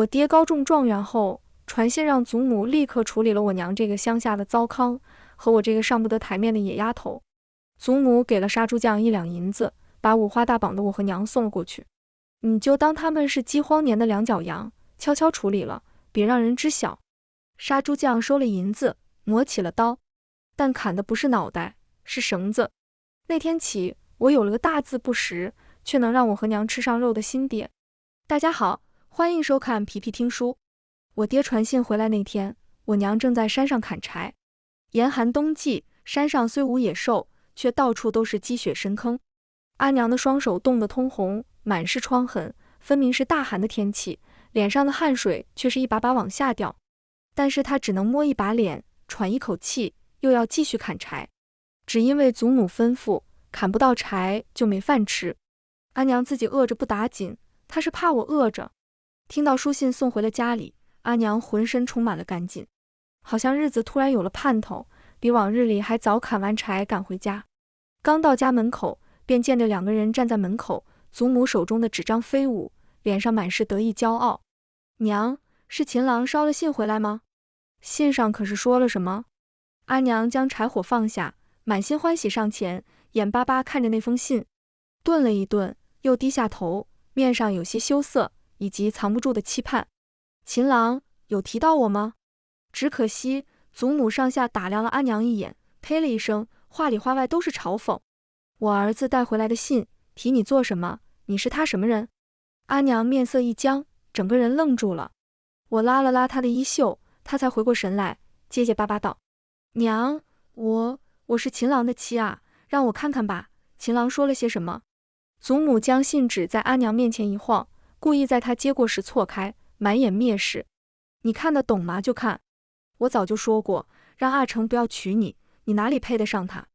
我爹高中状元后，传信让祖母立刻处理了我娘这个乡下的糟糠和我这个上不得台面的野丫头。祖母给了杀猪匠1两银子，把五花大绑的我和娘送了过去。你就当他们是饥荒年的两脚羊，悄悄处理了，别让人知晓。杀猪匠收了银子，磨起了刀，但砍的不是脑袋，是绳子。那天起，我有了个大字不识，却能让我和娘吃上肉的新爹。大家好，欢迎收看皮皮听书。我爹传信回来那天，我娘正在山上砍柴。严寒冬季，山上虽无野兽，却到处都是积雪深坑。阿娘的双手冻得通红，满是疮痕，分明是大寒的天气，脸上的汗水却是一把把往下掉。但是她只能摸一把脸，喘一口气，又要继续砍柴。只因为祖母吩咐，砍不到柴就没饭吃。阿娘自己饿着不打紧，她是怕我饿着。听到书信送回了家里，阿娘浑身充满了干劲，好像日子突然有了盼头，比往日里还早砍完柴赶回家。刚到家门口，便见着2个人站在门口，祖母手中的纸张飞舞，脸上满是得意骄傲。娘，是秦郎捎了信回来吗？信上可是说了什么？阿娘将柴火放下，满心欢喜上前，眼巴巴看着那封信，顿了一顿，又低下头，面上有些羞涩，以及藏不住的期盼。秦郎有提到我吗？只可惜祖母上下打量了阿娘一眼，呸了一声，话里话外都是嘲讽。我儿子带回来的信，提你做什么？你是他什么人？阿娘面色一僵，整个人愣住了。我拉了拉她的衣袖，她才回过神来，结结巴巴道：娘，我是秦郎的妻啊，让我看看吧，秦郎说了些什么？祖母将信纸在阿娘面前一晃，故意在她接过时错开，满眼蔑视。你看得懂吗？就看。我早就说过，让阿成不要娶你，你哪里配得上他？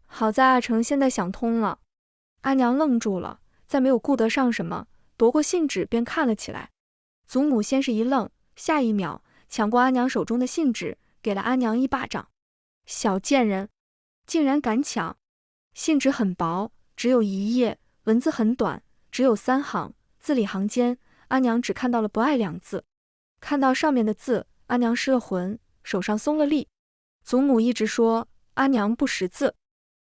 好在阿成现在想通了。阿娘愣住了，再没有顾得上什么，夺过信纸便看了起来。祖母先是一愣，下一秒抢过阿娘手中的信纸，给了阿娘一巴掌。小贱人，竟然敢抢！信纸很薄，只有1页，文字很短，只有3行，字里行间，阿娘只看到了不爱2字。看到上面的字，阿娘失了魂，手上松了力。祖母一直说阿娘不识字，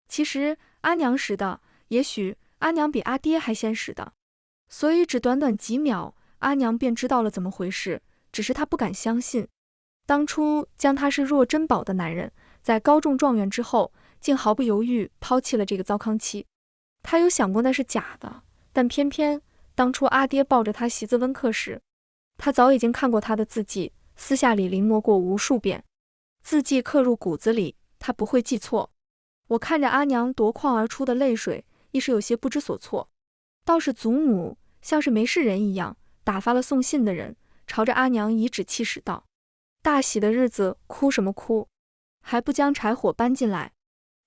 其实阿娘识的，也许阿娘比阿爹还先识的。所以只短短几秒，阿娘便知道了怎么回事，只是她不敢相信。当初将她视若珍宝的男人，在高中状元之后，竟毫不犹豫抛弃了这个糟糠妻。她有想过那是假的，但偏偏当初阿爹抱着她习字温课时，他早已经看过她的字迹，私下里临摹过无数遍。字迹刻入骨子里，他不会记错。我看着阿娘夺眶而出的泪水，一时有些不知所措。倒是祖母像是没事人一样，打发了送信的人，朝着阿娘颐指气使道：大喜的日子哭什么哭，还不将柴火搬进来？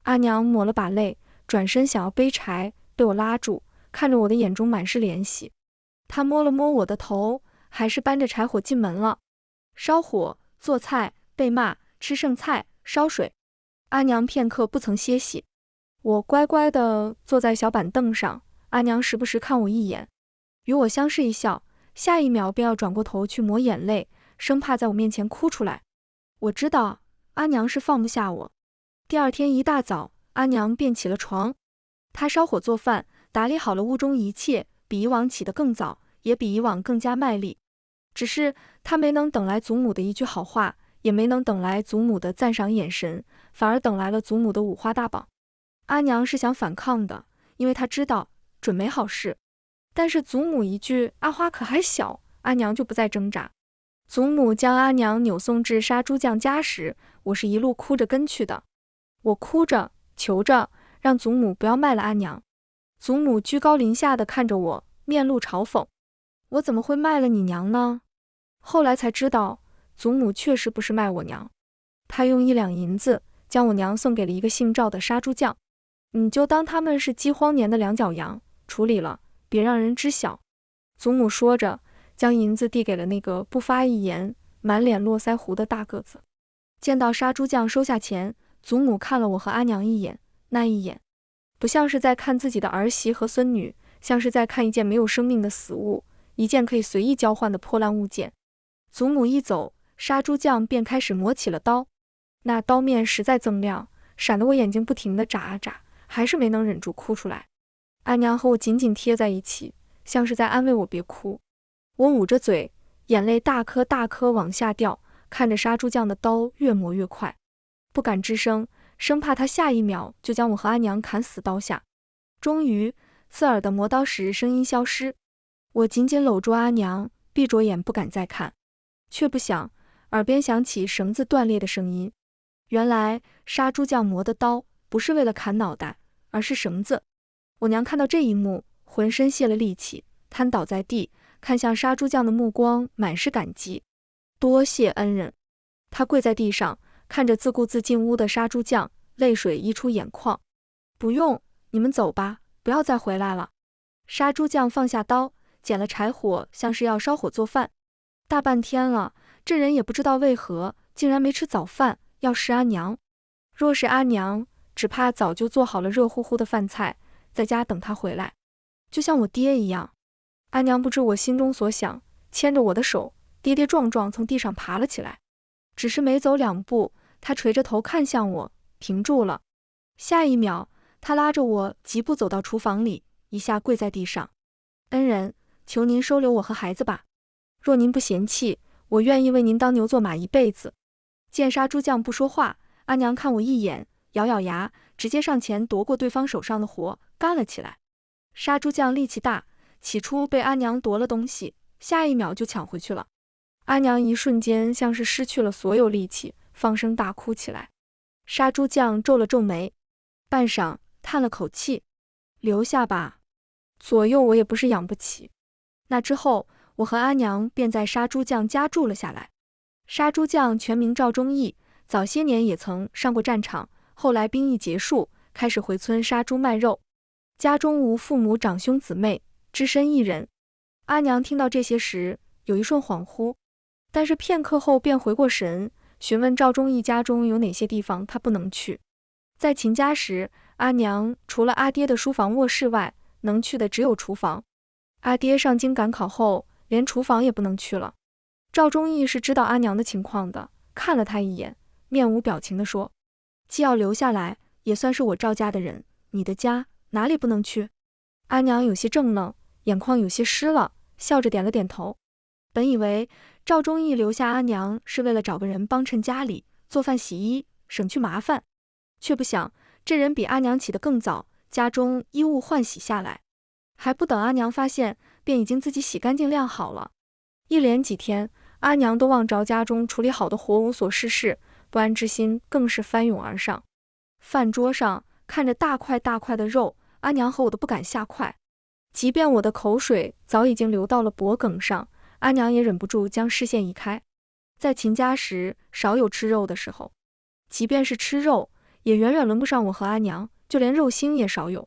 阿娘抹了把泪，转身想要背柴，被我拉住，看着我的眼中满是怜惜。她摸了摸我的头，还是搬着柴火进门了。烧火、做菜、被骂、吃剩菜、烧水，阿娘片刻不曾歇息。我乖乖地坐在小板凳上，阿娘时不时看我一眼，与我相视一笑，下一秒便要转过头去抹眼泪，生怕在我面前哭出来。我知道阿娘是放不下我。第二天一大早，阿娘便起了床，她烧火做饭，打理好了屋中一切，比以往起得更早，也比以往更加卖力。只是她没能等来祖母的一句好话，也没能等来祖母的赞赏眼神，反而等来了祖母的五花大绑。阿娘是想反抗的，因为她知道准没好事。但是祖母一句阿花可还小，阿娘就不再挣扎。祖母将阿娘扭送至杀猪匠家时，我是一路哭着跟去的。我哭着求着让祖母不要卖了阿娘。祖母居高临下地看着我，面露嘲讽：我怎么会卖了你娘呢？后来才知道，祖母确实不是卖我娘，她用1两银子将我娘送给了一个姓赵的杀猪匠。你就当他们是饥荒年的两脚羊，处理了，别让人知晓。祖母说着，将银子递给了那个不发一言、满脸络腮胡的大个子。见到杀猪匠收下钱，祖母看了我和阿娘一眼，那一眼不像是在看自己的儿媳和孙女，像是在看一件没有生命的死物，一件可以随意交换的破烂物件。祖母一走，杀猪匠便开始磨起了刀，那刀面实在锃亮，闪得我眼睛不停地眨啊眨，还是没能忍住哭出来。阿娘和我紧紧贴在一起，像是在安慰我别哭。我捂着嘴，眼泪大颗大颗往下掉，看着杀猪匠的刀越磨越快，不敢吱声，生怕他下一秒就将我和阿娘砍死刀下。终于，刺耳的磨刀时声音消失，我紧紧搂住阿娘，闭着眼不敢再看，却不想耳边响起绳子断裂的声音。原来杀猪匠磨的刀不是为了砍脑袋，而是绳子。我娘看到这一幕，浑身泄了力气，瘫倒在地，看向杀猪匠的目光满是感激。多谢恩人。她跪在地上，看着自顾自进屋的杀猪匠，泪水溢出眼眶。不用，你们走吧，不要再回来了。杀猪匠放下刀，捡了柴火，像是要烧火做饭。大半天了，这人也不知道为何，竟然没吃早饭，要食阿娘。若是阿娘，只怕早就做好了热乎乎的饭菜，在家等他回来，就像我爹一样。阿娘不知我心中所想，牵着我的手，跌跌撞撞从地上爬了起来。只是没走2步，她垂着头看向我，停住了。下一秒，她拉着我疾步走到厨房里，一下跪在地上。恩人，求您收留我和孩子吧。若您不嫌弃，我愿意为您当牛做马一辈子。见杀猪匠不说话，阿娘看我一眼，咬咬牙，直接上前夺过对方手上的活，干了起来。杀猪匠力气大，起初被阿娘夺了东西，下一秒就抢回去了。阿娘一瞬间像是失去了所有力气，放声大哭起来。杀猪匠皱了皱眉，半晌叹了口气，留下吧，左右我也不是养不起。那之后，我和阿娘便在杀猪匠家住了下来。杀猪匠全名赵忠义，早些年也曾上过战场，后来兵役结束，开始回村杀猪卖肉。家中无父母长兄姊妹，只身一人。阿娘听到这些时，有一瞬恍惚，但是片刻后便回过神，询问赵忠义家中有哪些地方他不能去。在秦家时，阿娘除了阿爹的书房卧室外，能去的只有厨房。阿爹上京赶考后，连厨房也不能去了。赵忠义是知道阿娘的情况的，看了他一眼，面无表情地说：既要留下来，也算是我赵家的人，你的家哪里不能去？阿娘有些怔愣，眼眶有些湿了，笑着点了点头。本以为赵忠义留下阿娘是为了找个人帮衬家里做饭洗衣，省去麻烦，却不想这人比阿娘起得更早，家中衣物换洗下来，还不等阿娘发现，便已经自己洗干净晾好了。一连几天，阿娘都望着家中处理好的活无所事事，不安之心更是翻涌而上。饭桌上看着大块大块的肉，阿娘和我都不敢下筷，即便我的口水早已经流到了脖梗上，阿娘也忍不住将视线移开。在秦家时，少有吃肉的时候，即便是吃肉，也远远轮不上我和阿娘，就连肉腥也少有。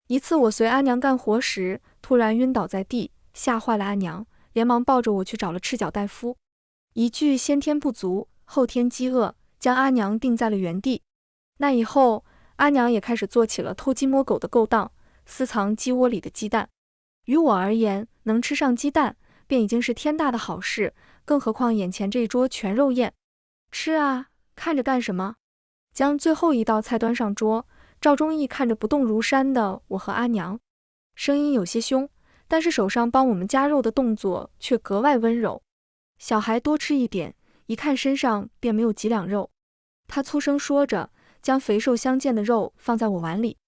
一次我随阿娘干活时，突然晕倒在地，吓坏了阿娘，连忙抱着我去找了赤脚大夫。一句先天不足，后天饥饿，将阿娘定在了原地。那以后，阿娘也开始做起了偷鸡摸狗的勾当，私藏鸡窝里的鸡蛋。于我而言，能吃上鸡蛋，便已经是天大的好事，更何况眼前这一桌全肉宴。吃啊，看着干什么？将最后一道菜端上桌，赵忠义看着不动如山的我和阿娘，声音有些凶，但是手上帮我们夹肉的动作却格外温柔。小孩多吃一点，一看身上便没有几两肉。他粗声说着，将肥瘦相间的肉放在我碗里。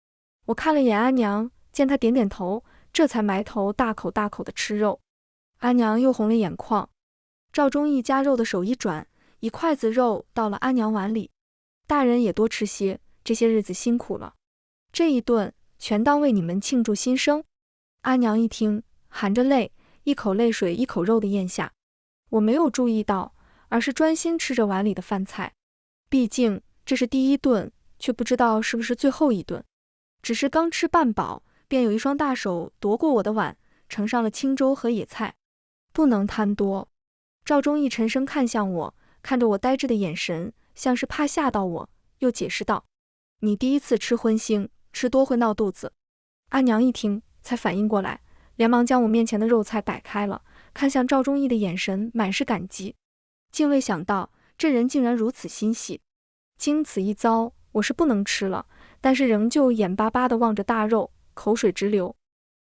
我看了眼阿娘，见她点点头，这才埋头大口大口的吃肉。阿娘又红了眼眶。赵忠义夹肉的手一转，一筷子肉到了阿娘碗里。大人也多吃些，这些日子辛苦了，这一顿全当为你们庆祝新生。阿娘一听，含着泪，一口泪水一口肉的咽下。我没有注意到，而是专心吃着碗里的饭菜。毕竟这是第一顿，却不知道是不是最后一顿。只是刚吃半饱，便有一双大手夺过我的碗，盛上了清粥和野菜。不能贪多。赵忠义沉声看向我，看着我呆滞的眼神，像是怕吓到我，又解释道：你第一次吃荤腥，吃多会闹肚子。阿娘一听，才反应过来，连忙将我面前的肉菜摆开了，看向赵忠义的眼神满是感激，竟未想到这人竟然如此心细。经此一遭，我是不能吃了，但是仍旧眼巴巴地望着大肉，口水直流。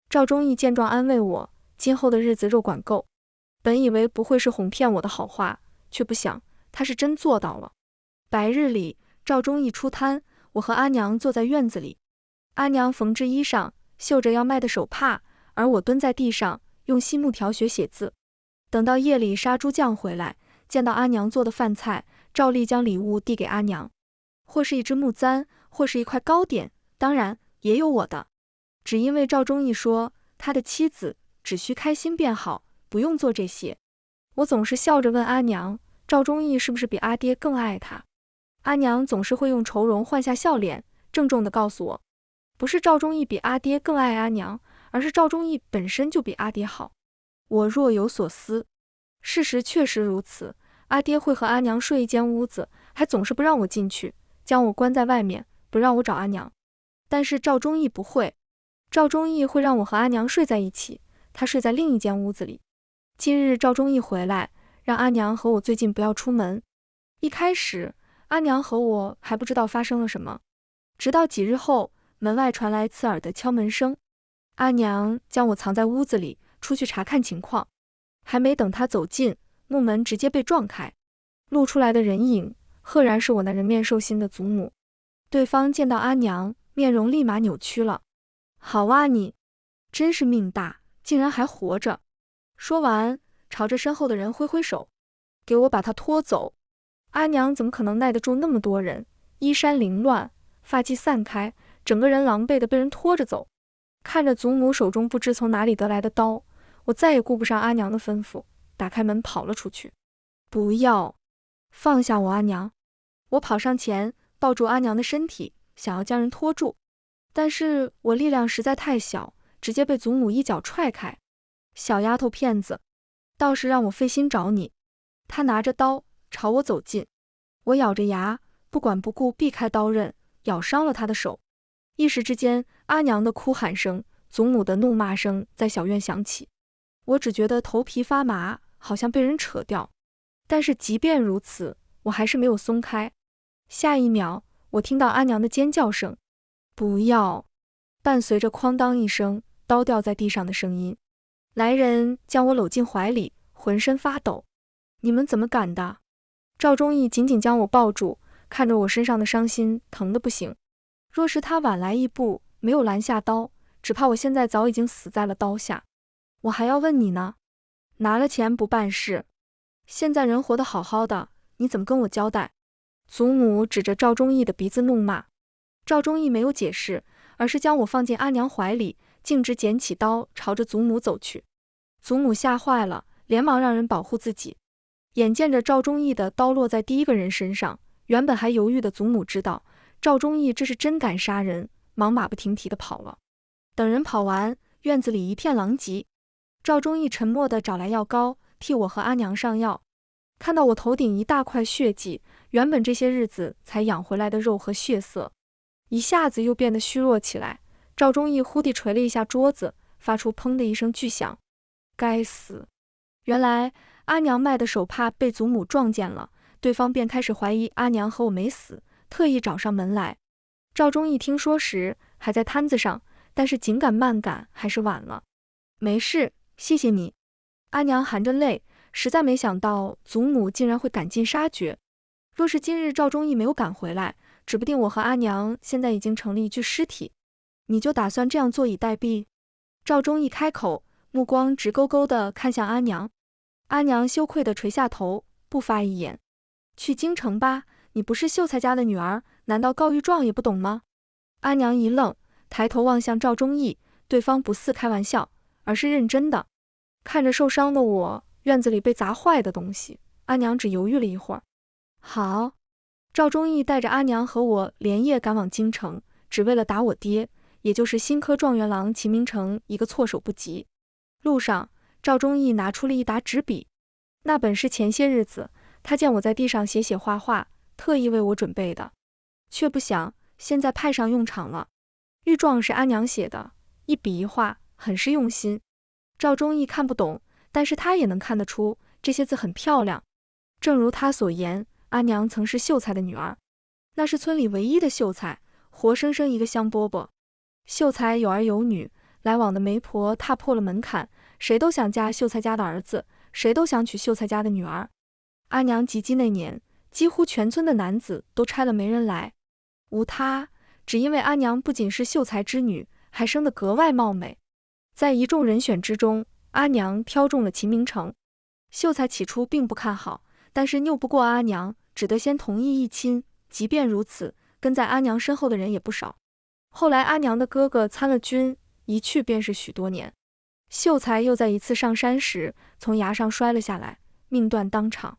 赵忠义见状安慰我，今后的日子肉管够。本以为不会是哄骗我的好话，却不想他是真做到了。白日里，赵忠义出摊，我和阿娘坐在院子里，阿娘缝制衣裳，绣着要卖的手帕，而我蹲在地上用细木条学写字。等到夜里杀猪匠回来，见到阿娘做的饭菜，照例将礼物递给阿娘，或是一只木簪，或是一块糕点，当然也有我的。只因为赵忠义说他的妻子只需开心便好，不用做这些。我总是笑着问阿娘，赵忠义是不是比阿爹更爱他？阿娘总是会用愁容换下笑脸，郑重地告诉我，不是赵忠义比阿爹更爱阿娘，而是赵忠义本身就比阿爹好。我若有所思，事实确实如此。阿爹会和阿娘睡一间屋子，还总是不让我进去，将我关在外面，不让我找阿娘。但是赵忠义不会，赵忠义会让我和阿娘睡在一起，他睡在另一间屋子里。今日赵忠义回来，让阿娘和我最近不要出门。一开始，阿娘和我还不知道发生了什么，直到几日后，门外传来刺耳的敲门声。阿娘将我藏在屋子里，出去查看情况。还没等她走近，木门直接被撞开，露出来的人影，赫然是我那人面兽心的祖母。对方见到阿娘，面容立马扭曲了。好啊你，真是命大，竟然还活着。说完，朝着身后的人挥挥手，给我把他拖走。阿娘怎么可能耐得住那么多人？衣衫凌乱，发髻散开，整个人狼狈地被人拖着走。看着祖母手中不知从哪里得来的刀，我再也顾不上阿娘的吩咐，打开门跑了出去。不要，放下我阿娘！我跑上前，抱住阿娘的身体，想要将人拖住，但是我力量实在太小，直接被祖母一脚踹开。小丫头片子，倒是让我费心找你。她拿着刀朝我走近，我咬着牙，不管不顾避开刀刃，咬伤了她的手。一时之间，阿娘的哭喊声，祖母的怒骂声在小院响起。我只觉得头皮发麻，好像被人扯掉。但是即便如此，我还是没有松开。下一秒，我听到阿娘的尖叫声，不要，伴随着哐当一声，刀掉在地上的声音。来人将我搂进怀里，浑身发抖。你们怎么敢的？赵忠义紧紧将我抱住，看着我身上的伤心，疼得不行。若是他晚来一步，没有拦下刀，只怕我现在早已经死在了刀下。我还要问你呢，拿了钱不办事，现在人活得好好的，你怎么跟我交代？祖母指着赵忠义的鼻子怒骂。赵忠义没有解释，而是将我放进阿娘怀里，径直捡起刀朝着祖母走去。祖母吓坏了，连忙让人保护自己。眼见着赵忠义的刀落在第一个人身上，原本还犹豫的祖母知道赵忠义这是真敢杀人，忙马不停蹄地跑了。等人跑完，院子里一片狼藉。赵忠义沉默地找来药膏，替我和阿娘上药。看到我头顶一大块血迹，原本这些日子才养回来的肉和血色，一下子又变得虚弱起来。赵忠义忽地捶了一下桌子，发出砰的一声巨响。该死！原来阿娘卖的手帕被祖母撞见了，对方便开始怀疑阿娘和我没死，特意找上门来。赵忠义听说时还在摊子上，但是紧赶慢赶还是晚了。没事，谢谢你。阿娘含着泪，实在没想到祖母竟然会赶尽杀绝。若是今日赵忠义没有赶回来，指不定我和阿娘现在已经成了一具尸体。你就打算这样坐以待毙？赵忠义开口，目光直勾勾地看向阿娘。阿娘羞愧地垂下头，不发一言。去京城吧，你不是秀才家的女儿，难道告御状也不懂吗？阿娘一愣，抬头望向赵忠义，对方不似开玩笑，而是认真的。看着受伤的我，院子里被砸坏的东西，阿娘只犹豫了一会儿。好。赵忠义带着阿娘和我连夜赶往京城，只为了打我爹，也就是新科状元郎齐明诚一个措手不及。路上，赵忠义拿出了一沓纸笔，那本是前些日子他见我在地上写画画，特意为我准备的，却不想现在派上用场了。御状是阿娘写的，一笔一画，很是用心。赵忠义看不懂，但是他也能看得出这些字很漂亮。正如他所言，阿娘曾是秀才的女儿，那是村里唯一的秀才，活生生一个香饽饽。秀才有儿有女，来往的媒婆踏破了门槛，谁都想嫁秀才家的儿子，谁都想娶秀才家的女儿。阿娘及笄那年，几乎全村的男子都拆了媒人来，无他，只因为阿娘不仅是秀才之女，还生得格外貌美。在一众人选之中，阿娘挑中了秦明诚。秀才起初并不看好，但是拗不过阿娘，只得先同意一亲。即便如此，跟在阿娘身后的人也不少。后来阿娘的哥哥参了军，一去便是许多年。秀才又在一次上山时，从崖上摔了下来，命断当场。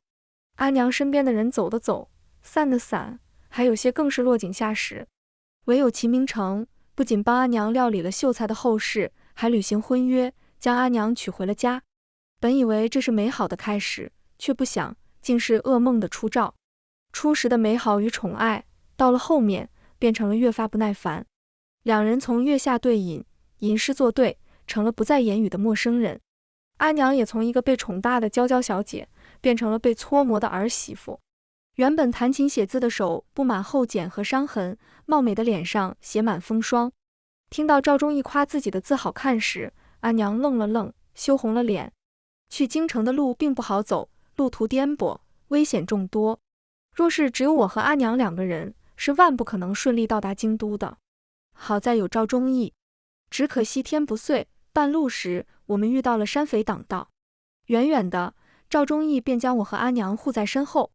阿娘身边的人走的走，散的散，还有些更是落井下石。唯有秦明诚不仅帮阿娘料理了秀才的后事，还履行婚约，将阿娘娶回了家。本以为这是美好的开始，却不想竟是噩梦的初兆。初时的美好与宠爱，到了后面变成了越发不耐烦。两人从月下对饮，吟诗作对，成了不再言语的陌生人。阿娘也从一个被宠大的娇娇小姐，变成了被搓磨的儿媳妇。原本弹琴写字的手布满厚茧和伤痕，貌美的脸上写满风霜。听到赵忠义夸自己的字好看时，阿娘愣了愣，羞红了脸。去京城的路并不好走，路途颠簸，危险众多。若是只有我和阿娘两个人，是万不可能顺利到达京都的。好在有赵忠义，只可惜天不遂，半路时我们遇到了山匪挡道。远远的，赵忠义便将我和阿娘护在身后。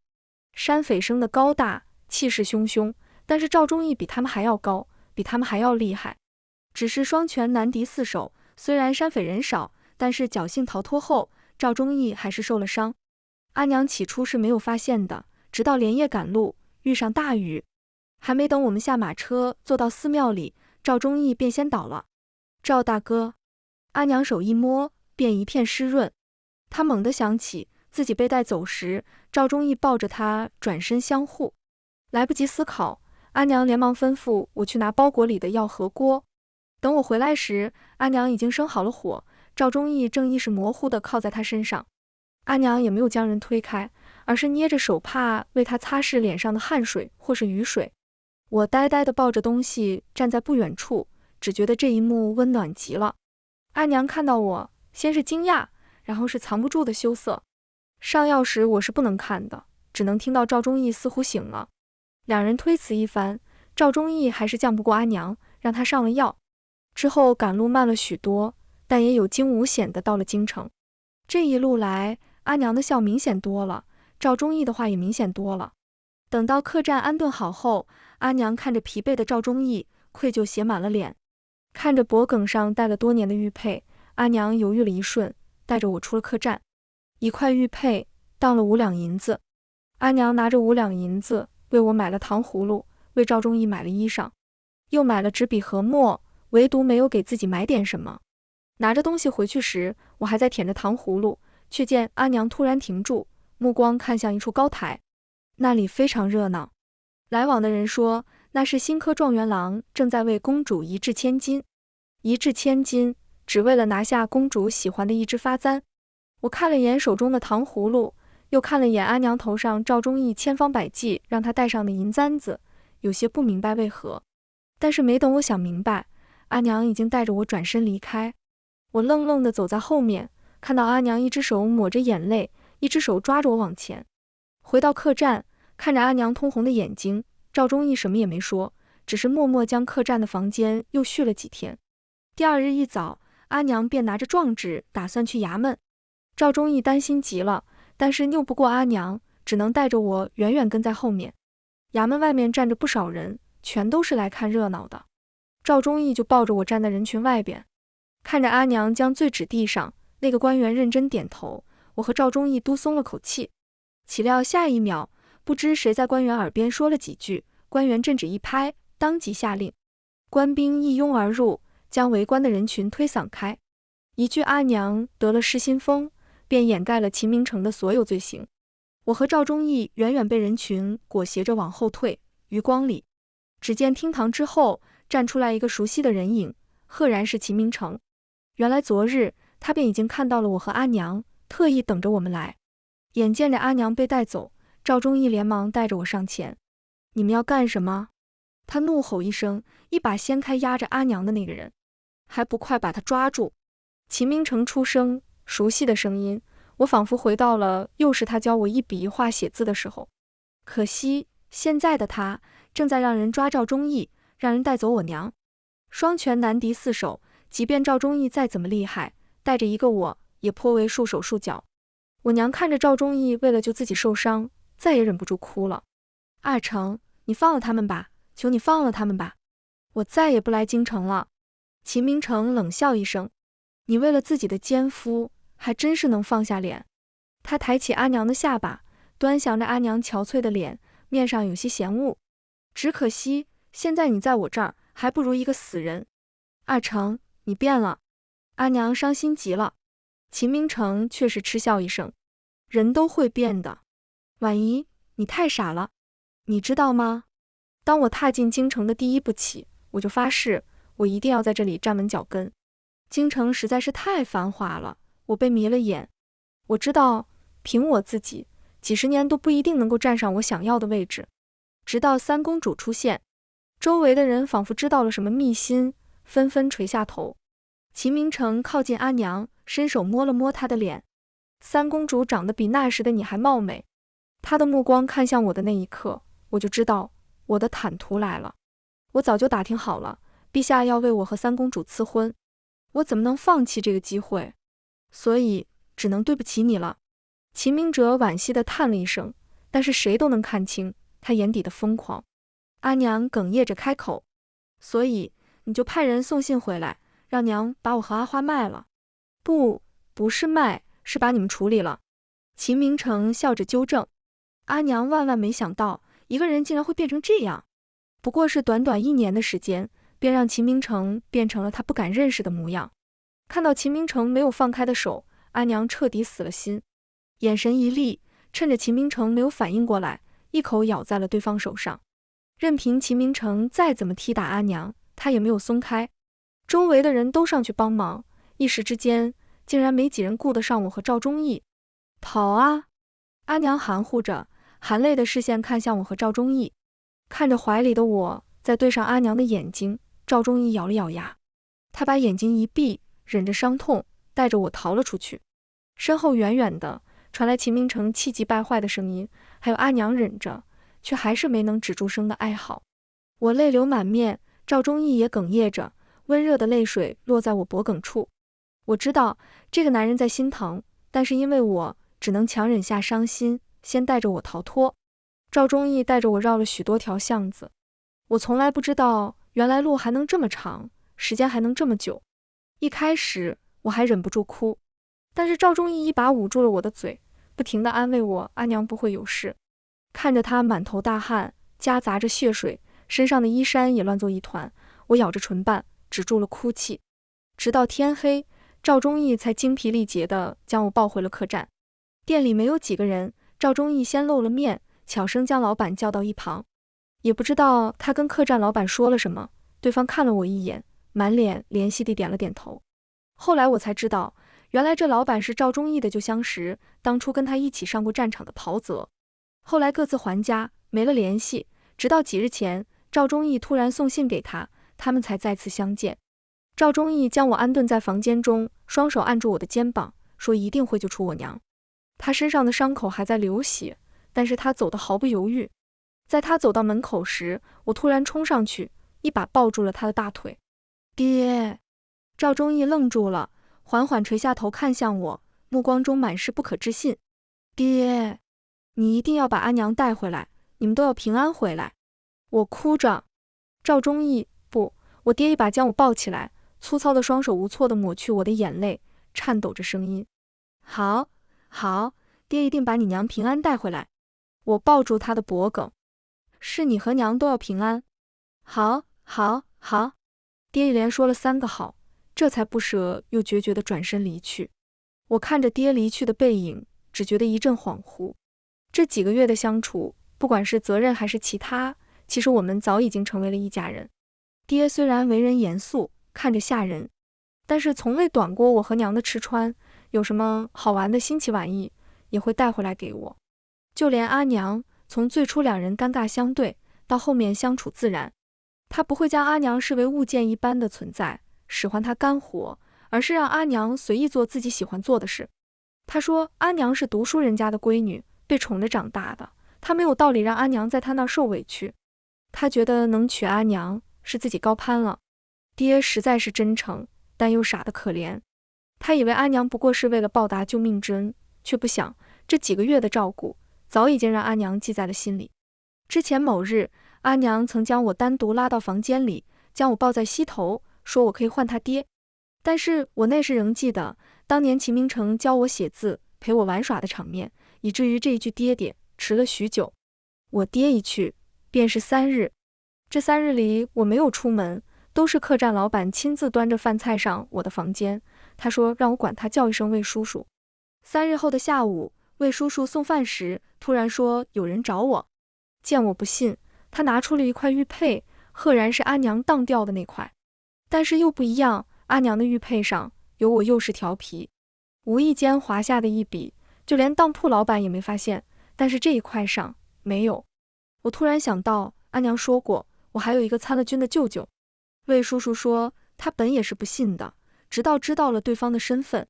山匪生得高大，气势汹汹，但是赵忠义比他们还要高，比他们还要厉害。只是双拳难敌四手，虽然山匪人少，但是侥幸逃脱后，赵忠义还是受了伤。阿娘起初是没有发现的，直到连夜赶路，遇上大雨，还没等我们下马车坐到寺庙里，赵忠义便先倒了。赵大哥，阿娘手一摸，便一片湿润。他猛地想起自己被带走时，赵忠义抱着他转身相护。来不及思考，阿娘连忙吩咐我去拿包裹里的药和锅。等我回来时，阿娘已经生好了火，赵忠义正意识模糊地靠在他身上。阿娘也没有将人推开，而是捏着手帕为他擦拭脸上的汗水或是雨水。我呆呆地抱着东西站在不远处，只觉得这一幕温暖极了。阿娘看到我，先是惊讶，然后是藏不住的羞涩。上药时我是不能看的，只能听到赵忠义似乎醒了。两人推辞一番，赵忠义还是犟不过阿娘，让他上了药。之后赶路慢了许多，但也有惊无险地到了京城。这一路来，阿娘的笑明显多了，赵忠义的话也明显多了。等到客栈安顿好后，阿娘看着疲惫的赵忠义，愧疚写满了脸。看着脖颈上戴了多年的玉佩，阿娘犹豫了一瞬，带着我出了客栈。一块玉佩当了5两银子，阿娘拿着5两银子为我买了糖葫芦，为赵忠义买了衣裳，又买了纸笔和墨，唯独没有给自己买点什么。拿着东西回去时，我还在舔着糖葫芦，却见阿娘突然停住，目光看向一处高台，那里非常热闹。来往的人说，那是新科状元郎正在为公主一掷千金。一掷千金，只为了拿下公主喜欢的一支发簪。我看了眼手中的糖葫芦，又看了眼阿娘头上赵忠义千方百计让她戴上的银簪子，有些不明白为何。但是没等我想明白，阿娘已经带着我转身离开。我愣愣地走在后面，看到阿娘一只手抹着眼泪，一只手抓着我往前。回到客栈，看着阿娘通红的眼睛，赵忠义什么也没说，只是默默将客栈的房间又续了几天。第二日一早，阿娘便拿着状纸打算去衙门。赵忠义担心极了，但是拗不过阿娘，只能带着我远远跟在后面。衙门外面站着不少人，全都是来看热闹的。赵忠义就抱着我站在人群外边，看着阿娘将罪纸递上，那个官员认真点头，我和赵忠义都松了口气。岂料下一秒，不知谁在官员耳边说了几句，官员镇纸一拍，当即下令，官兵一拥而入，将围观的人群推搡开。一句阿娘得了失心疯，便掩盖了秦明诚的所有罪行。我和赵忠义远远被人群裹挟着往后退，余光里，只见厅堂之后站出来一个熟悉的人影，赫然是秦明诚。原来昨日他便已经看到了我和阿娘，特意等着我们来。眼见着阿娘被带走，赵忠义连忙带着我上前。你们要干什么？他怒吼一声，一把掀开压着阿娘的那个人，还不快把他抓住！秦明成出声，熟悉的声音，我仿佛回到了又是他教我一笔一画写字的时候。可惜现在的他正在让人抓赵忠义，让人带走我娘。双拳难敌四手，即便赵忠义再怎么厉害，带着一个我也颇为束手束脚。我娘看着赵忠义为了救自己受伤，再也忍不住哭了。二成，你放了他们吧，求你放了他们吧，我再也不来京城了。秦明成冷笑一声，你为了自己的奸夫，还真是能放下脸。他抬起阿娘的下巴，端详着阿娘憔悴的脸，面上有些嫌恶。只可惜现在你在我这儿，还不如一个死人。二成，你变了。阿娘伤心极了。秦明成却是嗤笑一声，人都会变的。婉仪，你太傻了，你知道吗？当我踏进京城的第一步起，我就发誓，我一定要在这里站稳脚跟。京城实在是太繁华了，我被迷了眼。我知道，凭我自己，几十年都不一定能够站上我想要的位置。直到三公主出现，周围的人仿佛知道了什么秘辛，纷纷垂下头。秦明成靠近阿娘，伸手摸了摸她的脸。三公主长得比那时的你还貌美。她的目光看向我的那一刻，我就知道我的坦途来了。我早就打听好了，陛下要为我和三公主赐婚，我怎么能放弃这个机会？所以只能对不起你了。秦明哲惋惜地叹了一声，但是谁都能看清他眼底的疯狂。阿娘哽咽着开口，所以你就派人送信回来，让娘把我和阿花卖了。不是卖，是把你们处理了。秦明成笑着纠正。阿娘万万没想到，一个人竟然会变成这样。不过是短短1年的时间，便让秦明成变成了他不敢认识的模样。看到秦明成没有放开的手，阿娘彻底死了心，眼神一厉，趁着秦明成没有反应过来，一口咬在了对方手上。任凭秦明成再怎么踢打阿娘，他也没有松开。周围的人都上去帮忙，一时之间竟然没几人顾得上我和赵忠义。跑啊！阿娘含糊着，含泪的视线看向我和赵忠义。看着怀里的我，再对上阿娘的眼睛，赵忠义咬了咬牙，他把眼睛一闭，忍着伤痛，带着我逃了出去。身后远远的传来秦明成气急败坏的声音，还有阿娘忍着却还是没能止住声的哀嚎。我泪流满面，赵忠义也哽咽着，温热的泪水落在我脖颈处。我知道这个男人在心疼，但是因为我只能强忍下伤心，先带着我逃脱。赵忠义带着我绕了许多条巷子，我从来不知道原来路还能这么长，时间还能这么久。一开始我还忍不住哭，但是赵忠义一把捂住了我的嘴，不停地安慰我阿娘不会有事。看着他满头大汗，夹杂着血水，身上的衣衫也乱作一团，我咬着唇瓣，止住了哭泣。直到天黑，赵忠义才精疲力竭地将我抱回了客栈。店里没有几个人，赵忠义先露了面，悄声将老板叫到一旁。也不知道他跟客栈老板说了什么，对方看了我一眼，满脸怜惜地点了点头。后来我才知道，原来这老板是赵忠义的旧相识，当初跟他一起上过战场的袍泽。后来各自还家，没了联系，直到几日前，赵忠义突然送信给他，他们才再次相见。赵忠义将我安顿在房间中，双手按住我的肩膀，说一定会救出我娘。他身上的伤口还在流血，但是他走得毫不犹豫。在他走到门口时，我突然冲上去，一把抱住了他的大腿。爹！赵忠义愣住了，缓缓垂下头看向我，目光中满是不可置信。爹，你一定要把阿娘带回来，你们都要平安回来。我哭着。赵忠义，不，我爹一把将我抱起来，粗糙的双手无措地抹去我的眼泪，颤抖着声音：好，好，爹一定把你娘平安带回来。我抱住他的脖颈，是你和娘都要平安。好，好，好。爹一连说了3个好，这才不舍又决绝地转身离去。我看着爹离去的背影，只觉得一阵恍惚。这几个月的相处，不管是责任还是其他，其实我们早已经成为了一家人。爹虽然为人严肃，看着吓人，但是从未短过我和娘的吃穿，有什么好玩的新奇玩意也会带回来给我。就连阿娘，从最初两人尴尬相对，到后面相处自然，她不会将阿娘视为物件一般的存在，使唤她干活，而是让阿娘随意做自己喜欢做的事。她说阿娘是读书人家的闺女，被宠着长大的，她没有道理让阿娘在她那儿受委屈。她觉得能娶阿娘是自己高攀了。爹实在是真诚，但又傻得可怜。他以为阿娘不过是为了报答救命之恩，却不想这几个月的照顾早已经让阿娘记在了心里。之前某日，阿娘曾将我单独拉到房间里，将我抱在膝头，说我可以唤他爹。但是我那时仍记得当年秦明诚教我写字，陪我玩耍的场面，以至于这一句爹爹迟了许久。我爹一去便是3日，这3日里我没有出门，都是客栈老板亲自端着饭菜上我的房间。他说让我管他叫一声魏叔叔。3日后的下午，魏叔叔送饭时突然说有人找我。见我不信，他拿出了一块玉佩，赫然是阿娘当掉的那块。但是又不一样，阿娘的玉佩上有我幼时调皮无意间划下的一笔，就连当铺老板也没发现，但是这一块上没有。我突然想到阿娘说过我还有一个参了军的舅舅。魏叔叔说他本也是不信的，直到知道了对方的身份，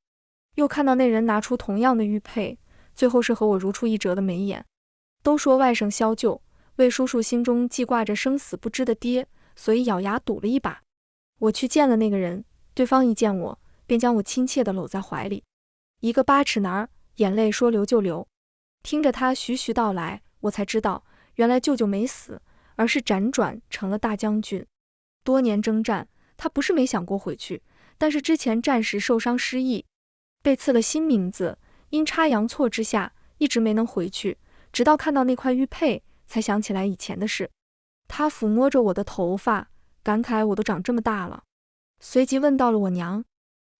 又看到那人拿出同样的玉佩，最后是和我如出一辙的眉眼。都说外甥削旧，魏叔叔心中记挂着生死不知的爹，所以咬牙赌了一把。我去见了那个人，对方一见我便将我亲切地搂在怀里，一个8尺男，眼泪说流就流。听着他徐徐道来，我才知道原来舅舅没死，而是辗转成了大将军。多年征战，他不是没想过回去，但是之前战时受伤失忆，被赐了新名字，阴差阳错之下一直没能回去，直到看到那块玉佩才想起来以前的事。他抚摸着我的头发，感慨我都长这么大了，随即问到了我娘。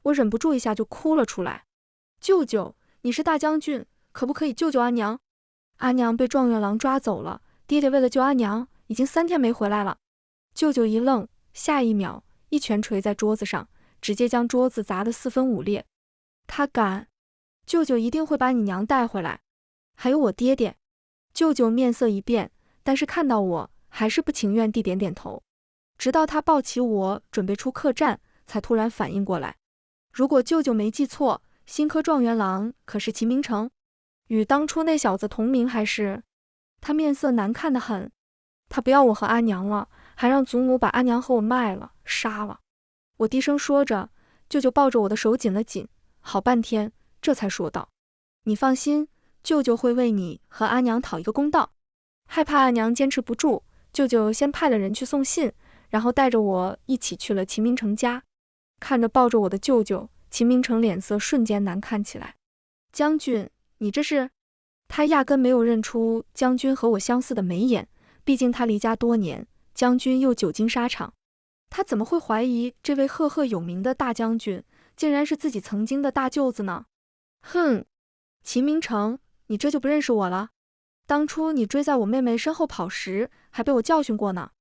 我忍不住一下就哭了出来。舅舅，你是大将军，可不可以救救阿娘？阿娘被状元郎抓走了，爹爹为了救阿娘已经3天没回来了。舅舅一愣，下一秒一拳捶在桌子上，直接将桌子砸得4分5裂。他敢？舅舅一定会把你娘带回来，还有我爹爹。舅舅面色一变，但是看到我还是不情愿地点点头，直到他抱起我准备出客栈，才突然反应过来。如果舅舅没记错，新科状元郎可是秦明诚，与当初那小子同名还是？他面色难看得很，他不要我和阿娘了，还让祖母把阿娘和我卖了，杀了。我低声说着，舅舅抱着我的手紧了紧，好半天，这才说道：你放心，舅舅会为你和阿娘讨一个公道。害怕阿娘坚持不住，舅舅先派了人去送信，然后带着我一起去了秦明诚家。看着抱着我的舅舅，秦明诚脸色瞬间难看起来。将军，你这是？他压根没有认出将军和我相似的眉眼，毕竟他离家多年，将军又久经沙场，他怎么会怀疑这位赫赫有名的大将军竟然是自己曾经的大舅子呢？哼，秦明诚，你这就不认识我了？当初你追在我妹妹身后跑时，还被我教训过呢。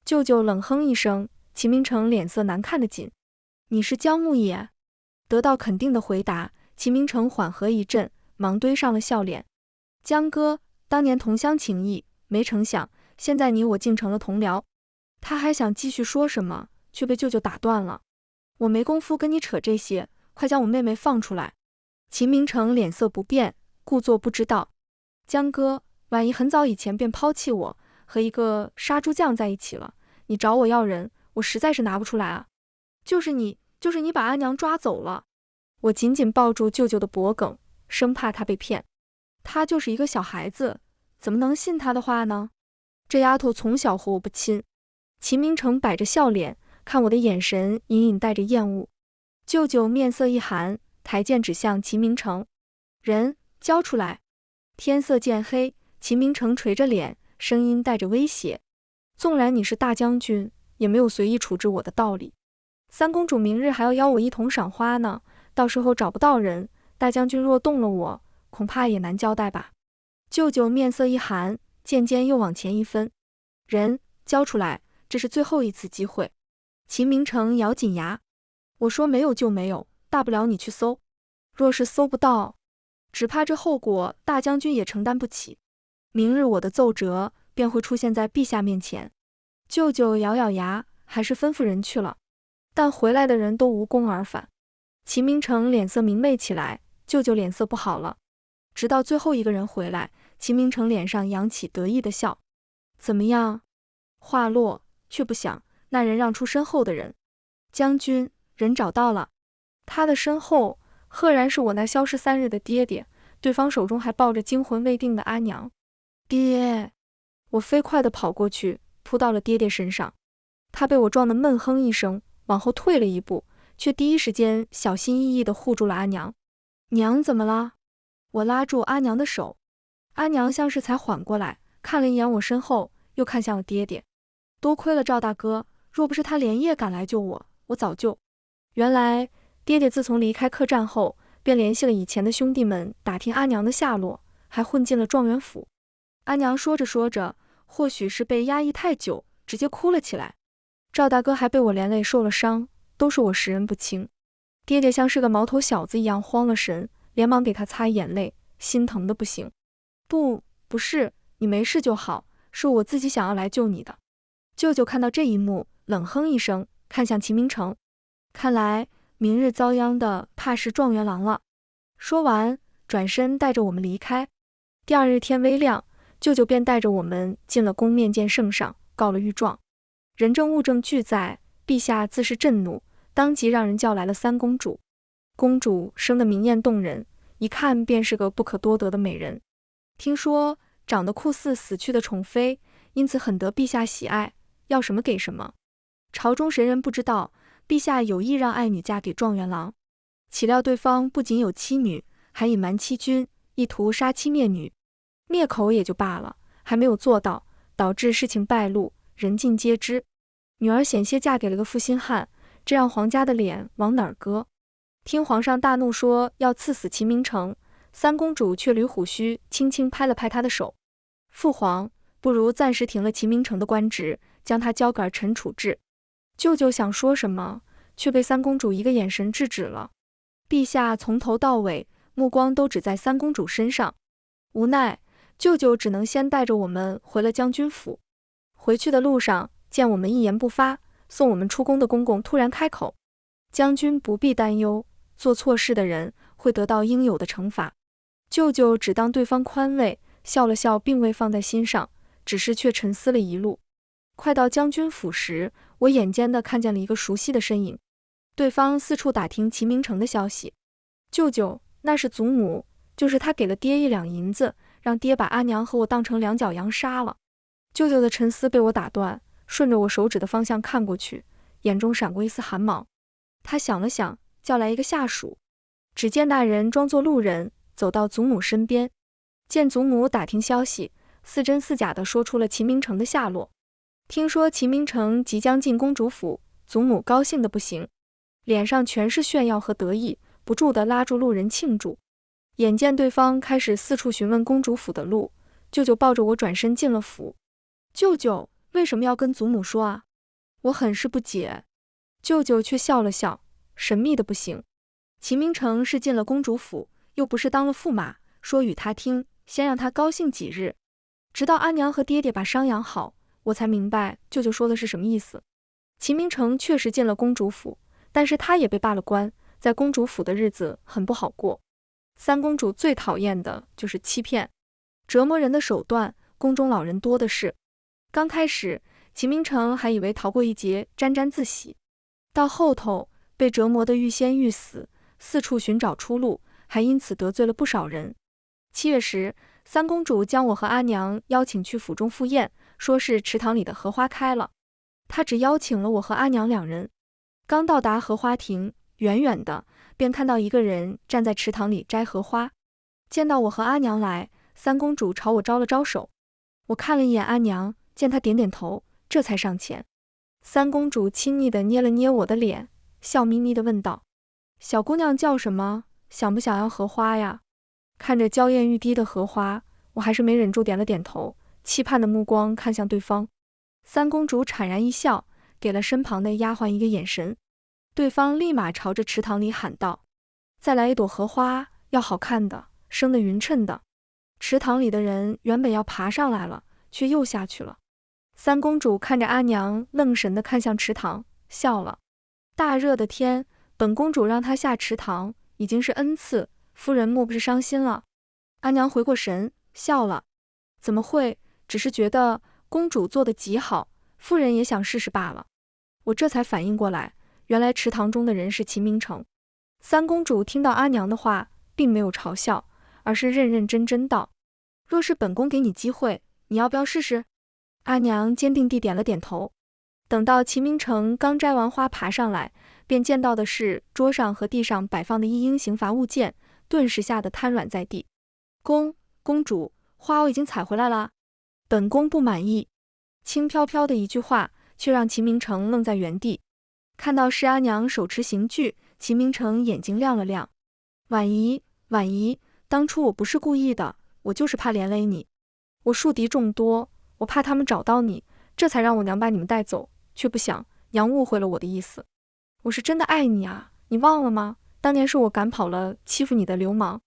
舅舅冷哼一声，秦明诚脸色难看得紧。你是姜牧野？得到肯定的回答，秦明诚缓和一阵，忙堆上了笑脸。姜哥，当年同乡情谊，没成想现在你我竟成了同僚。他还想继续说什么，却被舅舅打断了。我没工夫跟你扯这些，快将我妹妹放出来。秦明诚脸色不变，故作不知道。姜哥，婉仪很早以前便抛弃我，和一个杀猪匠在一起了。你找我要人，我实在是拿不出来啊。就是你把阿娘抓走了。我紧紧抱住舅舅的脖颈，生怕他被骗。他就是一个小孩子，怎么能信他的话呢？这丫头从小和我不亲。秦明诚摆着笑脸，看我的眼神隐隐带着厌恶。舅舅面色一寒，抬剑指向秦明诚：人交出来。天色渐黑，秦明诚垂着脸，声音带着威胁：纵然你是大将军，也没有随意处置我的道理。三公主明日还要邀我一同赏花呢，到时候找不到人，大将军若动了我，恐怕也难交代吧。舅舅面色一寒，剑尖又往前一分：人交出来，这是最后一次机会。秦明诚咬紧牙：我说没有就没有，大不了你去搜。若是搜不到，只怕这后果大将军也承担不起。明日我的奏折便会出现在陛下面前。舅舅咬咬牙，还是吩咐人去了。但回来的人都无功而返。齐明诚脸色明媚起来，舅舅脸色不好了。直到最后一个人回来，齐明诚脸上扬起得意的笑。怎么样？话落，却不想那人让出身后的人。将军，人找到了。他的身后赫然是我那消失3日的爹爹，对方手中还抱着惊魂未定的阿娘。爹！我飞快地跑过去，扑到了爹爹身上。他被我撞得闷哼一声，往后退了一步，却第一时间小心翼翼地护住了阿娘。娘怎么了？我拉住阿娘的手。阿娘像是才缓过来，看了一眼我身后，又看向了爹爹。多亏了赵大哥，若不是他连夜赶来救我，我早就……原来爹爹自从离开客栈后，便联系了以前的兄弟们打听阿娘的下落，还混进了状元府。阿娘说着说着，或许是被压抑太久，直接哭了起来。赵大哥还被我连累受了伤，都是我识人不清。爹爹像是个毛头小子一样慌了神，连忙给他擦眼泪，心疼的不行。不是，你没事就好，是我自己想要来救你的。舅舅看到这一幕，冷哼一声，看向齐明诚，看来明日遭殃的怕是状元郎了。说完，转身带着我们离开。第二日天微亮，舅舅便带着我们进了宫面见圣上，告了御状。人证物证俱在，陛下自是震怒，当即让人叫来了3公主。公主生得明艳动人，一看便是个不可多得的美人。听说长得酷似死去的宠妃，因此很得陛下喜爱，要什么给什么。朝中谁人不知道，陛下有意让爱女嫁给状元郎，岂料对方不仅有妻女，还隐瞒欺君，意图杀妻灭女。灭口也就罢了，还没有做到，导致事情败露，人尽皆知。女儿险些嫁给了个负心汉，这让皇家的脸往哪儿搁？听皇上大怒说要赐死齐明诚，3公主却捋虎须，轻轻拍了拍他的手。父皇，不如暂时停了齐明诚的官职，将他交给儿臣处置。舅舅想说什么，却被3公主一个眼神制止了。陛下从头到尾目光都只在3公主身上，无奈舅舅只能先带着我们回了将军府。回去的路上，见我们一言不发，送我们出宫的公公突然开口：将军不必担忧，做错事的人会得到应有的惩罚。舅舅只当对方宽慰，笑了笑，并未放在心上，只是却沉思了一路。快到将军府时，我眼尖地看见了一个熟悉的身影，对方四处打听齐明诚的消息。舅舅，那是祖母，就是他给了爹1两银子，让爹把阿娘和我当成2脚羊杀了。舅舅的沉思被我打断，顺着我手指的方向看过去，眼中闪过一丝寒芒。他想了想，叫来一个下属。只见那人装作路人，走到祖母身边，见祖母打听消息，似真似假地说出了齐明诚的下落。听说齐明诚即将进公主府，祖母高兴得不行，脸上全是炫耀和得意，不住地拉住路人庆祝。眼见对方开始四处询问公主府的路，舅舅抱着我转身进了府。舅舅，为什么要跟祖母说啊？我很是不解。舅舅却笑了笑，神秘的不行。齐明诚是进了公主府，又不是当了驸马，说与他听，先让他高兴几日。直到阿娘和爹爹把伤养好，我才明白舅舅说的是什么意思。齐明诚确实进了公主府，但是他也被罢了官，在公主府的日子很不好过。3公主最讨厌的就是欺骗、折磨人的手段，宫中老人多的是。刚开始，齐明诚还以为逃过一劫，沾沾自喜，到后头被折磨得欲仙欲死，四处寻找出路，还因此得罪了不少人。7月时，3公主将我和阿娘邀请去府中赴宴，说是池塘里的荷花开了。她只邀请了我和阿娘2人。刚到达荷花亭，远远的便看到一个人站在池塘里摘荷花。见到我和阿娘来，3公主朝我招了招手。我看了一眼阿娘，见她点点头，这才上前。3公主亲昵地捏了捏我的脸，笑眯眯地问道：小姑娘叫什么？想不想要荷花呀？看着娇艳欲滴的荷花，我还是没忍住点了点头，期盼的目光看向对方。3公主谄然一笑，给了身旁的丫鬟一个眼神。对方立马朝着池塘里喊道：“再来一朵荷花，要好看的，生得匀称的。”池塘里的人原本要爬上来了，却又下去了。三公主看着阿娘愣神地看向池塘，笑了。大热的天，本公主让她下池塘，已经是恩赐，夫人莫不是伤心了？阿娘回过神，笑了。怎么会，只是觉得公主做得极好，夫人也想试试罢了。我这才反应过来，原来池塘中的人是秦明诚。三公主听到阿娘的话，并没有嘲笑，而是认认真真道：“若是本宫给你机会，你要不要试试？”阿娘坚定地点了点头。等到秦明诚刚摘完花爬上来，便见到的是桌上和地上摆放的一应刑罚物件，顿时吓得瘫软在地。公主，花我已经采回来了。本宫不满意。轻飘飘的一句话，却让秦明诚愣在原地。看到是阿娘手持刑具，秦明诚眼睛亮了亮。婉仪，当初我不是故意的，我就是怕连累你。我树敌众多，我怕他们找到你，这才让我娘把你们带走，却不想娘误会了我的意思。我是真的爱你啊，你忘了吗？当年是我赶跑了欺负你的流氓，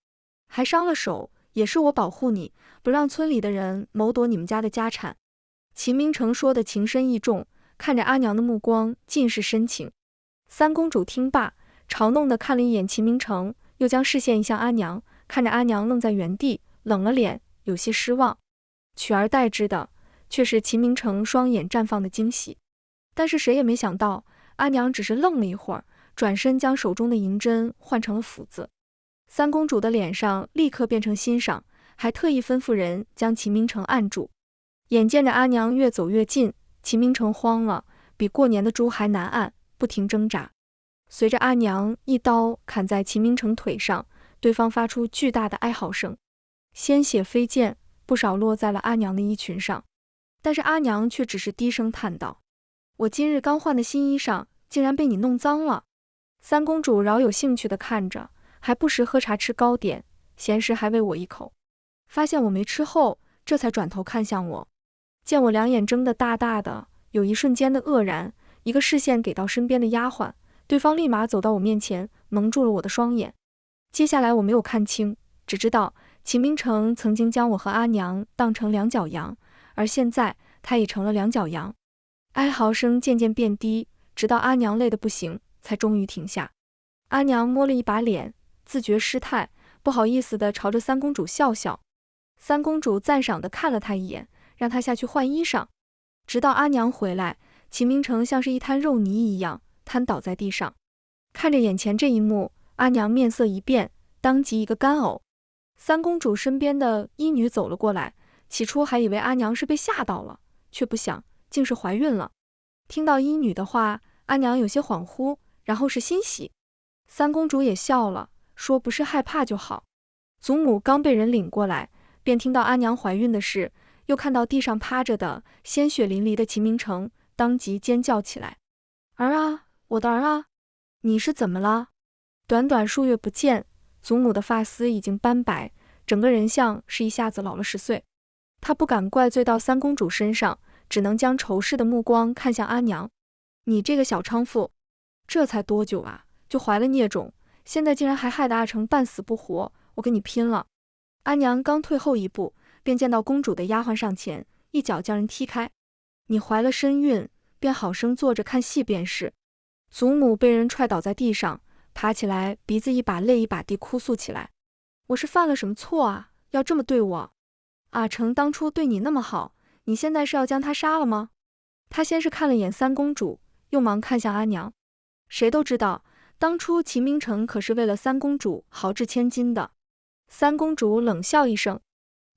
还伤了手，也是我保护你，不让村里的人谋夺你们家的家产。秦明诚说的情深意重，看着阿娘的目光尽是深情。三公主听罢，嘲弄地看了一眼秦明诚，又将视线移向阿娘，看着阿娘愣在原地，冷了脸，有些失望。取而代之的却是秦明诚双眼绽放的惊喜。但是谁也没想到，阿娘只是愣了一会儿，转身将手中的银针换成了斧子。三公主的脸上立刻变成欣赏，还特意吩咐人将秦明诚按住。眼见着阿娘越走越近，秦明诚慌了，比过年的猪还难按，不停挣扎。随着阿娘一刀砍在秦明诚腿上，对方发出巨大的哀嚎声，鲜血飞溅，不少落在了阿娘的衣裙上。但是阿娘却只是低声叹道：“我今日刚换的新衣裳，竟然被你弄脏了。”三公主饶有兴趣地看着，还不时喝茶吃糕点，闲时还喂我一口。发现我没吃后，这才转头看向我。见我两眼睁得大大的，有一瞬间的愕然，一个视线给到身边的丫鬟，对方立马走到我面前，蒙住了我的双眼。接下来我没有看清，只知道秦明诚曾经将我和阿娘当成两脚羊，而现在他已成了两脚羊。哀嚎声渐渐变低，直到阿娘累得不行，才终于停下。阿娘摸了一把脸，自觉失态，不好意思地朝着三公主笑笑。三公主赞赏地看了她一眼，让她下去换衣裳。直到阿娘回来，秦明诚像是一滩肉泥一样瘫倒在地上。看着眼前这一幕，阿娘面色一变，当即一个干呕。三公主身边的医女走了过来，起初还以为阿娘是被吓到了，却不想竟是怀孕了。听到医女的话，阿娘有些恍惚，然后是欣喜。三公主也笑了，说不是害怕就好。祖母刚被人领过来，便听到阿娘怀孕的事，又看到地上趴着的鲜血淋漓的秦明诚，当即尖叫起来：“儿啊，我的儿啊，你是怎么了？”短短数月不见，祖母的发丝已经斑白，整个人像是一下子老了10岁。她不敢怪罪到三公主身上，只能将仇视的目光看向阿娘：“你这个小娼妇，这才多久啊，就怀了孽种，现在竟然还害得阿成半死不活，我跟你拼了！”阿娘刚退后一步，便见到公主的丫鬟上前，一脚将人踢开：“你怀了身孕，便好生坐着看戏便是。”祖母被人踹倒在地上，爬起来，鼻子一把泪一把地哭诉起来：“我是犯了什么错啊？要这么对我？阿成当初对你那么好，你现在是要将他杀了吗？”他先是看了眼三公主，又忙看向阿娘。谁都知道，当初秦明诚可是为了三公主豪掷千金的。三公主冷笑一声：“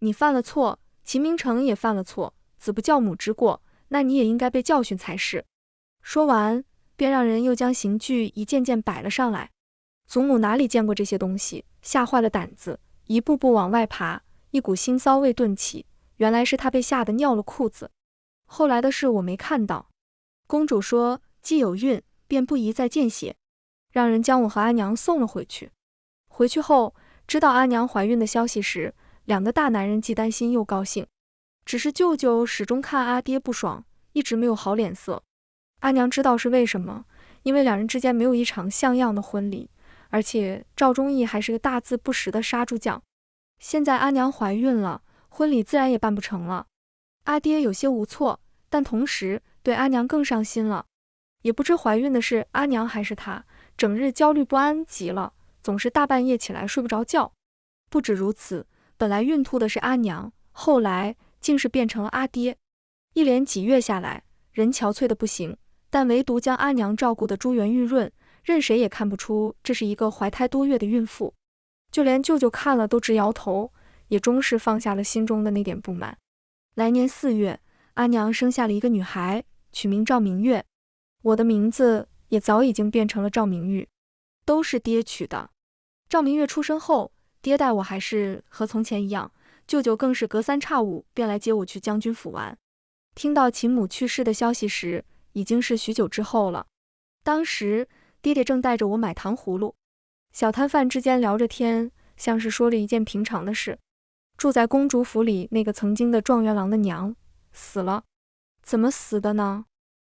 你犯了错，秦明诚也犯了错，子不教母之过，那你也应该被教训才是。”说完，便让人又将刑具一件件摆了上来。祖母哪里见过这些东西，吓坏了胆子，一步步往外爬，一股腥臊味顿起，原来是她被吓得尿了裤子。后来的事我没看到。公主说既有孕，便不宜再见血，让人将我和阿娘送了回去。回去后，知道阿娘怀孕的消息时，两个大男人既担心又高兴。只是舅舅始终看阿爹不爽，一直没有好脸色。阿娘知道是为什么，因为两人之间没有一场像样的婚礼，而且赵忠义还是个大字不识的杀猪匠。现在阿娘怀孕了，婚礼自然也办不成了。阿爹有些无措，但同时对阿娘更上心了。也不知怀孕的是阿娘还是他，整日焦虑不安极了，总是大半夜起来睡不着觉。不止如此，本来孕吐的是阿娘，后来竟是变成了阿爹。一连几月下来，人憔悴的不行，但唯独将阿娘照顾得珠圆玉润，任谁也看不出这是一个怀胎多月的孕妇。就连舅舅看了都直摇头，也终是放下了心中的那点不满。来年4月，阿娘生下了一个女孩，取名赵明月。我的名字也早已经变成了赵明玉，都是爹取的。赵明月出生后，爹待我还是和从前一样，舅舅更是隔3差5便来接我去将军府玩。听到秦母去世的消息时，已经是许久之后了。当时爹爹正带着我买糖葫芦，小摊贩之间聊着天，像是说了一件平常的事。住在公主府里那个曾经的状元郎的娘死了。怎么死的呢？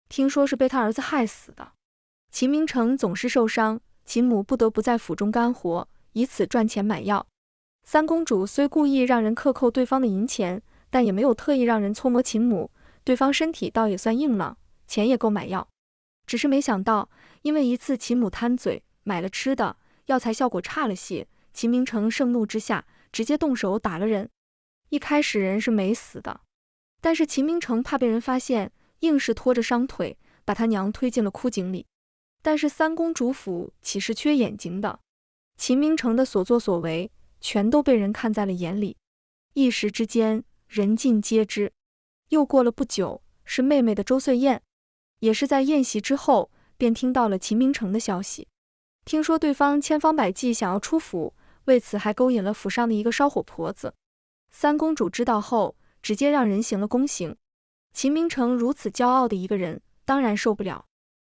听说是被他儿子害死的。秦明诚总是受伤，秦母不得不在府中干活，以此赚钱买药。三公主虽故意让人克扣对方的银钱，但也没有特意让人搓磨秦母，对方身体倒也算硬朗，钱也够买药。只是没想到，因为一次秦母贪嘴，买了吃的，药材效果差了些，秦明诚盛怒之下，直接动手打了人。一开始人是没死的，但是秦明诚怕被人发现，硬是拖着伤腿，把他娘推进了枯井里。但是三公主府岂是缺眼睛的？秦明诚的所作所为，全都被人看在了眼里，一时之间人尽皆知。又过了不久，是妹妹的周岁宴，也是在宴席之后，便听到了秦明诚的消息。听说对方千方百计想要出府，为此还勾引了府上的一个烧火婆子。三公主知道后，直接让人行了宫刑。秦明诚如此骄傲的一个人，当然受不了。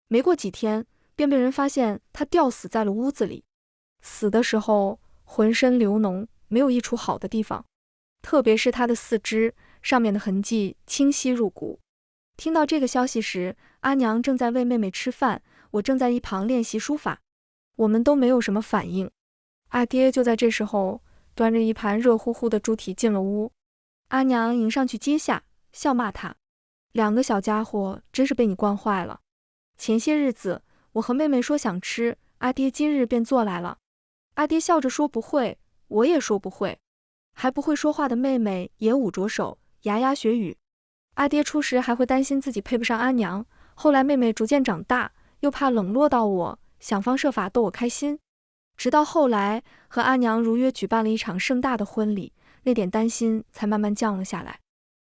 没过几天，便被人发现他吊死在了屋子里。死的时候浑身流脓，没有一处好的地方，特别是他的四肢上面的痕迹清晰入骨。听到这个消息时，阿娘正在喂妹妹吃饭，我正在一旁练习书法，我们都没有什么反应。阿爹就在这时候端着一盘热乎乎的猪蹄进了屋，阿娘迎上去接下，笑骂他：两个小家伙真是被你惯坏了。前些日子我和妹妹说想吃，阿爹今日便做来了。阿爹笑着说不会，我也说不会。还不会说话的妹妹也捂着手，牙牙学语。阿爹初时还会担心自己配不上阿娘，后来妹妹逐渐长大，又怕冷落到我，想方设法逗我开心。直到后来和阿娘如约举办了一场盛大的婚礼，那点担心才慢慢降了下来。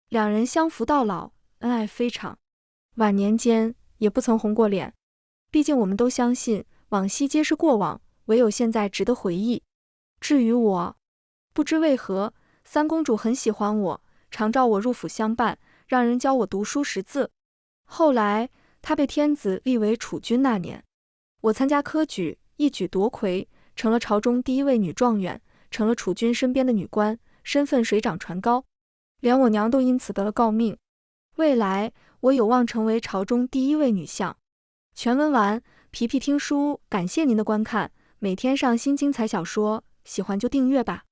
两人相扶到老，恩爱非常，晚年间也不曾红过脸。毕竟我们都相信往昔皆是过往，唯有现在值得回忆。至于我，不知为何，三公主很喜欢我，常召我入府相伴，让人教我读书识字。后来她被天子立为储君那年，我参加科举，一举夺魁，成了朝中第一位女状元，成了储君身边的女官，身份水涨船高，连我娘都因此得了诰命。未来我有望成为朝中第一位女相。全文完，皮皮听书，感谢您的观看，每天上新精彩小说，喜欢就订阅吧。